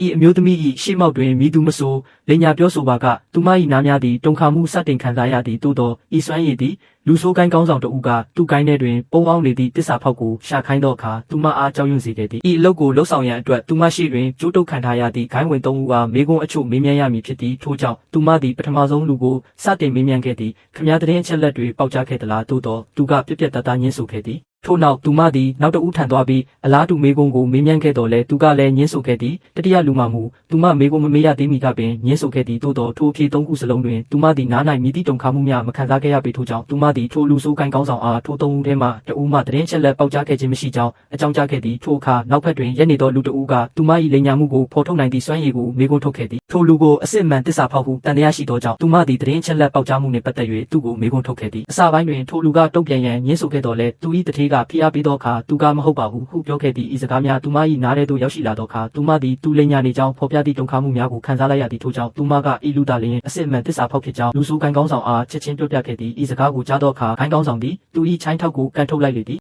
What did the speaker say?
ဤအမျိုးသမီး၏ရှေ့မောက်တွင်မိသူမဆိုလိညာပြောဆိုပါကသူမ၏နားများသည်တုန်ခါမှုစတင်ခံစားရသည်သို့သောဤစွမ်းရည်သည်လူဆိုးကိုင်းကောင်းဆောင်တဦးကသူ့ကိုင်းထဲတွင်ပုံအောင်နေသည့်တစ္ဆာဖောက်ကိုရှာခိုင်းသောအခါသူမအားကြောက်ရွံ့စေခဲ့သည်ဤအလုပ်ကိုလှုပ်ဆောင်ရန်အတွက်သူမရှိတွင်ကြိုးတုပ်ခံထားရသည့်ဂိုင်းဝင်၃ဦးအားမေကွန်းအချို့မေးမြန်းရမည်ဖြစ်သည်ထို့ကြောင့်သူမသည်ပထမဆုံးလူကိုစတင်မေးမြန်းခဲ့သည်ခမားသတင်းအချက်လက်တွေပေါက်ကြားခဲ့သလားသို့သောသူကပြက်ပြက်တသားညှင်းဆိုခဲ့သည်ထို့နောက်သူမသည်နောက်တဦးထံသွားပြီးအလားတူမေကွန်းကိုမေးမြန်းခဲ့တော်လဲသူကလည်းညှင်းဆိုခဲ့သည်တတိယလူမှမူသူမမေကွန်းမမေးရသေးမီကပင်ညှင်းဆိုခဲ့သည်သို့သောထိုအဖြေ၃ခုစလုံးတွင်သူမသည်နား၌မြည်သည့်တုန်ခါမှုများမခံစားခဲ့ရပေထို့ကြောင့်သူမသည်ထိုလူဆိုးကိုင်းကောင်းဆောင်အားထို၃ဦးထဲမှတဦးမှသတင်းချက်လက်ပေါက်ကြားခဲ့ခြင်းမရှိကြောင်းအကြောင်းကြားခဲ့သည်ထိုအခါနောက်ဖက်တွင်ရက်နေသောလူတဦးကသူမ၏လိညာမှုကိုဖော်ထုတ်နိုင်သည့်စွမ်းရည်ကိုမေကွန်းထုတ်ခဲ့သည်ထိုလူကိုအစစ်မှန်တစ္ဆာဖောက်ဟုတန်တရားရှိသောကြောင့်သူမသည်သတင်းချက်လက်ပေါက်ကြားမှုနှင့်ပတ်သက်၍သူ့ကိုမေကွန်းထုတ်ခဲ့သည်အစပိုင်းတွင်ထိုလူကတုံ့ပြန်ရန်ညှင်းဆိုခဲ့တော်လဲသူ၏တထေးကဖိအားပေးသောအခါသူကမဟုတ်ပါဘူးဟုပြောခဲ့သည့်ဤစကားများသူမ၏နားထဲသို့ရောက်ရှိလာသောအခါသူမသည်သူလိညာနေကြောင်းဖော်ပြသည့်တုန်ခါမှုများကိုခံစားလိုက်ရသည့်ထို့ကြောင့်သူမကဤလူသားလျင်အစစ်မှန်တစ္ဆာဖောက်ဖြစ်ကြောင်းလူဆိုးကိုင်းကောင်းဆောင်အားချက်ချင်းပြောပြခဲ့သည်ဤစကားကိုကြားသောအခါဂိုင်းကောင်းဆောင်သည်သူ၏ချိုင်းထောက်ကိုကန်ထုတ်လိုက်လေသည်